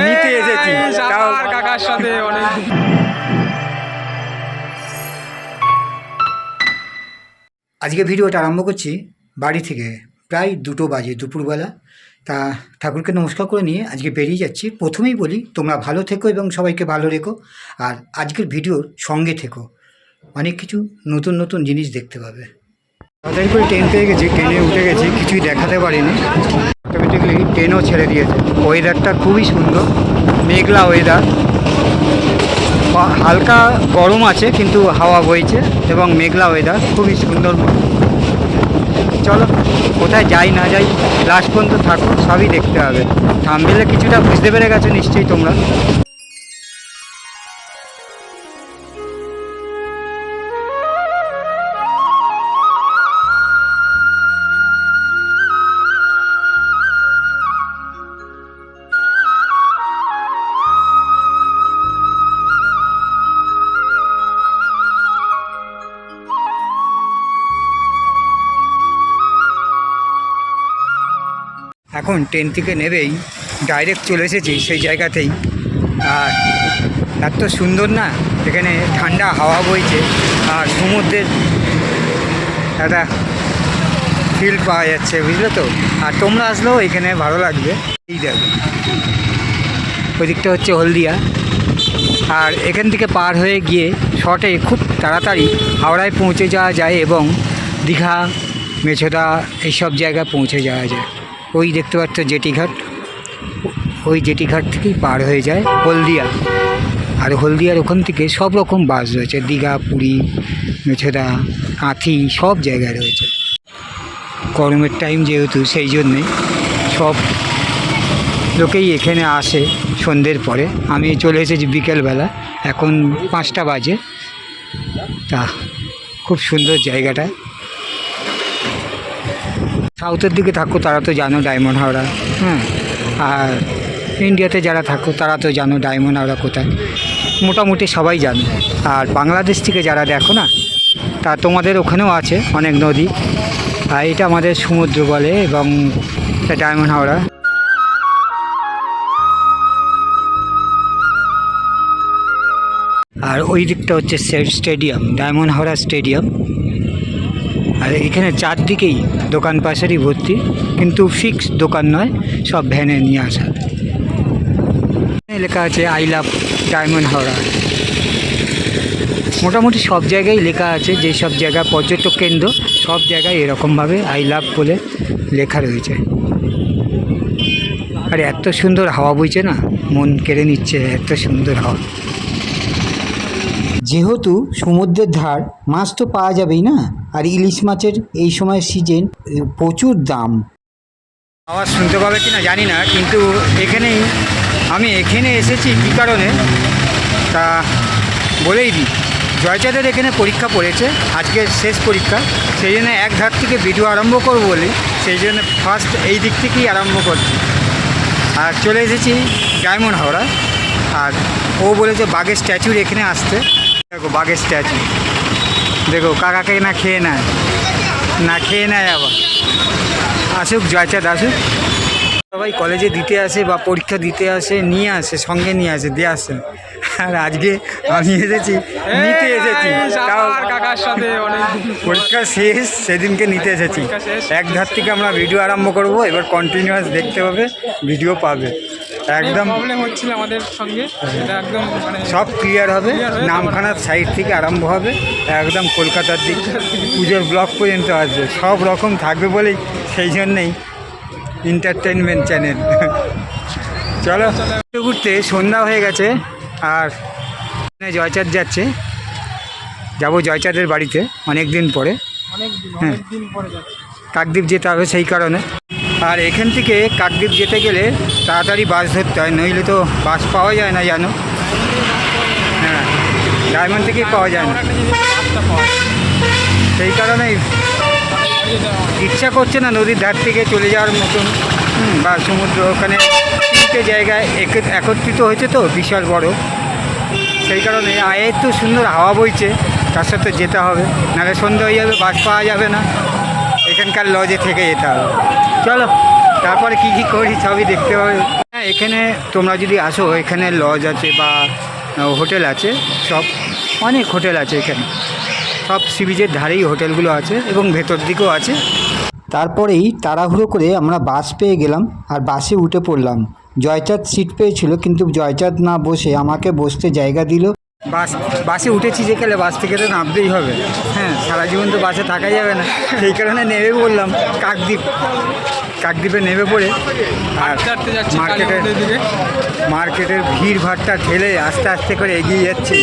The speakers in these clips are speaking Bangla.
নিতে এসেছি তাও কাকার সাথে অনেক আজকে ভিডিওটা আরম্ভ করছি বাড়ি থেকে। প্রায় 2টো বাজে দুপুরবেলা। তা ঠাকুরকে নমস্কার করে নিয়ে আজকে বেরিয়ে যাচ্ছি। প্রথমেই বলি, তোমরা ভালো থেকো এবং সবাইকে ভালো রেখো। আর আজকের ভিডিওর সঙ্গে থেকো, অনেক কিছু নতুন নতুন জিনিস দেখতে পাবে। তাড়াতাড়ি করে ট্রেন পেয়ে গেছি, ট্রেনে উঠে গেছি, কিছুই দেখাতে পারিনি। অটোমেটিকলি ট্রেনও ছেড়ে দিয়েছে। ওয়েদারটা খুবই সুন্দর, মেঘলা ওয়েদার, হালকা গরম আছে কিন্তু হাওয়া বইছে এবং মেঘলা ওয়েদার, খুবই সুন্দর। চলো কোথায় যাই না যাই লাস্ট পর্যন্ত থাকো, সবই দেখতে হবে। থাম্বনেলে কিছুটা বুঝতে পেরে গেছো নিশ্চয়ই তোমরা। এখন ট্রেন থেকে নেবেই ডাইরেক্ট চলে এসেছি সেই জায়গাতেই। আর এত সুন্দর না, এখানে ঠান্ডা হাওয়া বইছে আর সমুদ্রের একটা ফিল পাওয়া যাচ্ছে, বুঝলে তো। আর তোমরা আসলেও এখানে ভালো লাগবে। এই দেখো, ওই দিকটা হচ্ছে হলদিয়া। আর এখান থেকে পার হয়ে গিয়ে শর্টে খুব তাড়াতাড়ি হাওড়ায় পৌঁছে যাওয়া যায় এবং দীঘা, মেছোদা এইসব জায়গায় পৌঁছে যাওয়া যায়। ওই দেখতে পাচ্ছ জেটিঘাট, ওই জেটিঘাট থেকেই পার হয়ে যায় হলদিয়া। আর হলদিয়ার ওখান থেকে সব রকম বাস রয়েছে, দীঘা, পুরী, মেছোদা, কাঁথি, সব জায়গায় রয়েছে। গরমের টাইম যেহেতু, সেই জন্যে সব লোকেই এখানে আসে সন্ধ্যের পরে। আমি চলে এসেছি বিকেলবেলা, এখন 5টা বাজে। তা খুব সুন্দর জায়গাটা। সাউথের দিকে থাকো তারা তো জানো ডায়মন্ড হাওড়া, হ্যাঁ। আর ইন্ডিয়াতে যারা থাকো তারা তো জানো ডায়মন্ড হাওড়া কোথায়, মোটামুটি সবাই জানো। আর বাংলাদেশ থেকে যারা দেখো না, তা তোমাদের ওখানেও আছে অনেক নদী। আর এটা আমাদের সমুদ্র বলে এবং এটা ডায়মন্ড হাওড়া। আর ওই দিকটা হচ্ছে স্টেডিয়াম, ডায়মন্ড হাওড়া স্টেডিয়াম। আর এখানে চারদিকেই দোকান পাশেরই ভর্তি, কিন্তু ফিক্স দোকান নয়, সব ভ্যানে নিয়ে আসা। লেখা আছে আই লাভ ডায়মন্ড হাওড়া। মোটামুটি সব জায়গায় লেখা আছে, যে সব জায়গা পর্যটক কেন্দ্র সব জায়গায় এরকমভাবে আই লাভ বলে লেখা রয়েছে। আর এত সুন্দর হাওয়া বইছে না, মন কেড়ে নিচ্ছে, এত সুন্দর হাওয়া। যেহেতু সমুদ্রের ধার, মাছ তো পাওয়া যাবেই না। আর ইলিশ মাছের এই সময় সিজন, প্রচুর দাম। আওয়াজ শুনতে পাবে কি না জানি না, কিন্তু আমি এখানে এসেছি কী কারণে তা বলেই দিই। জয়চাঁদের এখানে পরীক্ষা পড়েছে, আজকে শেষ পরীক্ষা। সেই জন্য এক ধার থেকে ভিডিও আরম্ভ করবো বলি, সেই জন্য ফার্স্ট এই দিক থেকেই আরম্ভ করছি। আর চলে এসেছি ডায়মন্ড হাওড়া। আর ও বলেছে বাঘের স্ট্যাচুর এখানে আসতে। দেখো বাঘের স্ট্যাচু, দেখো কাকাকে না খেয়ে নেয়, না খেয়ে নেয় আবার। আসুক জয়চাঁদ আসুক, সবাই কলেজে দিতে আসে বা পরীক্ষা দিতে আসে, নিয়ে আসে, সঙ্গে নিয়ে আসে, দিয়ে আসে। আর আজকে আমি এসেছি, নিতে এসেছি, তাও কাকার সাথে অনেক পরীক্ষা শেষ সেদিনকে নিতে এসেছি। এক ধার থেকে আমরা ভিডিও আরম্ভ করব, এবার কন্টিনিউয়াস দেখতে হবে, ভিডিও পাবে। একদম প্রবলেম হচ্ছিল আমাদের সঙ্গে, এটা একদম মানে সব ক্লিয়ার হবে। নামখানার সাইড থেকে আরম্ভ হবে, একদম কলকাতার দিক পুজোর ব্লক পর্যন্ত আসবে, সব রকম থাকবে বলেই সেই জন্যেই এন্টারটেনমেন্ট চ্যানেল। চলো ঘুরতে সন্ধ্যা হয়ে গেছে। আর জয়চাঁদ যাচ্ছে, যাবো জয়চাঁদের বাড়িতে অনেক দিন পরে। হ্যাঁ, কাকদ্বীপ যেতে হবে সেই কারণে। আর এখান থেকে কাকদ্বীপ যেতে গেলে তাড়াতাড়ি বাস ধরতে হয়, নইলে তো বাস পাওয়া যায় না জানো। হ্যাঁ, ডায়মন্ড থেকেই পাওয়া যায় না, সেই কারণেই ইচ্ছা করছে না নদীর ধার থেকে চলে যাওয়ার মতন, বা সমুদ্র। ওখানে 3টে জায়গায় একত্রিত হয়েছে তো বিশাল বড়, সেই কারণে এত সুন্দর হাওয়া বইছে, তার সাথে যেতে হবে, নাহলে সন্ধ্যা হয়ে যাবে, বাস পাওয়া যাবে না। এখানকার লজে থেকে যেতে হবে। চলো তারপরে কী কী করি সবই দেখতে হবে। হ্যাঁ, এখানে তোমরা যদি আসো, এখানে লজ আছে বা হোটেল আছে, সব অনেক হোটেল আছে এখানে, সব সি বিচের ধারেই হোটেলগুলো আছে এবং ভেতর দিকেও আছে। তারপরেই তাড়াহুড়ো করে আমরা বাস পেয়ে গেলাম আর বাসে উঠে পড়লাম। জয়চাঁদ সিট পেয়েছিল, কিন্তু জয়চাঁদ না বসে আমাকে বসতে জায়গা দিল। বাসে উঠেছি যেখানে, বাস থেকে তো নামতেই হবে। হ্যাঁ, সারা জীবন তো বাসে থাকা যাবে না, সেই কারণে নেমে পড়লাম কাকদ্বীপে নেমে পড়ে আর হাঁটতে যাচ্ছি কালীমন্দিরের দিকে। মার্কেটের ভিড় ভাড়টা ঠেলে আস্তে আস্তে করে এগিয়ে যাচ্ছি।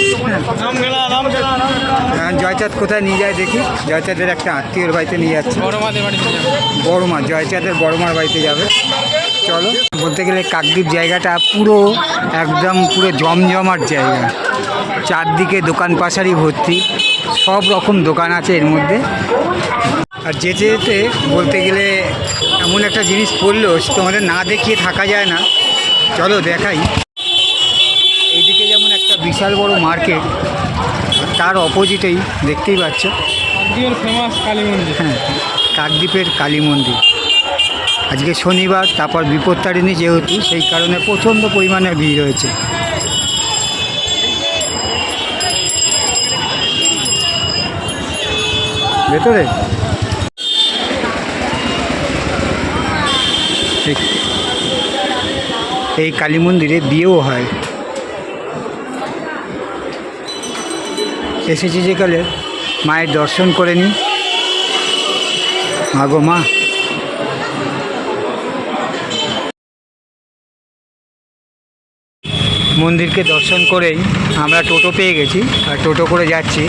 জয়চাঁদ কোথায় নিয়ে যায় দেখি। জয়চাঁদের একটা আত্মীয়র বাড়িতে নিয়ে যাচ্ছে, বড় মাদের বাড়িতে যাবো। বড়মা, জয়চাঁদের বড়মার বাড়িতে যাবে। চলো, বলতে গেলে কাকদ্বীপ জায়গাটা পুরো একদম পুরো জমজমাট জায়গা। চারদিকে দোকান পাশারি ভর্তি, সব রকম দোকান আছে এর মধ্যে। আর যেতে যেতে বলতে গেলে এমন একটা জিনিস পড়লো, তোমাদের না দেখিয়ে থাকা যায় না। চলো দেখাই। এইদিকে যেমন একটা বিশাল বড় মার্কেট, তার অপোজিটেই দেখতেই পাচ্ছ কাকদ্বীপের ফেমাস কালী মন্দির। হ্যাঁ, কাকদ্বীপের কালী মন্দির। আজকে শনিবার, তারপর বিপত্তারিণী যেহেতু, সেই কারণে প্রচণ্ড পরিমাণে ভিড় হয়েছে। ভেতরে এই কালী মন্দিরে বিয়েও হয়। এসেছি যেকালে মায়ের দর্শন করে নিই। মা গো মা, মন্দিরকে দর্শন করেই আমরা টোটো পেয়ে গেছি আর টোটো করে যাচ্ছি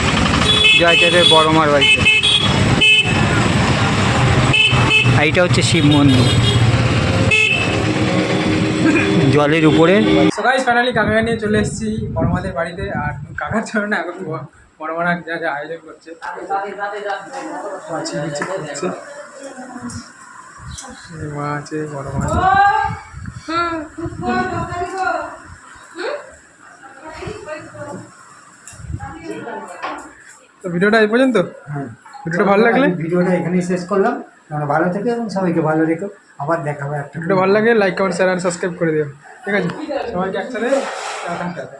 জয়চাঁদের বড়মার বাড়িতে। এইটা হচ্ছে শিব মন্দির, জলের উপরে। গাইস ফাইনালি কাকাকে নিয়ে চলে এসেছি বড় মাদের বাড়িতে। আর কাকার জন্য না এখন বড় মারা যা যা আয়োজন করছে, মাছি বিছি করছে। মা আছে, বড় মা আছে। তো ভিডিওটা এই পর্যন্ত। ভিডিওটা ভালো লাগলে ভিডিওটা এখানেই শেষ করলাম। তোমরা ভালো থেকো এবং সবাইকে ভালো রেখো। আবার দেখা হবে একটা। ভিডিওটা ভালো লাগে লাইক কমেন্ট শেয়ার আর সাবস্ক্রাইব করে দিও। ঠিক আছে, সবাইকে একসাথে টাটা।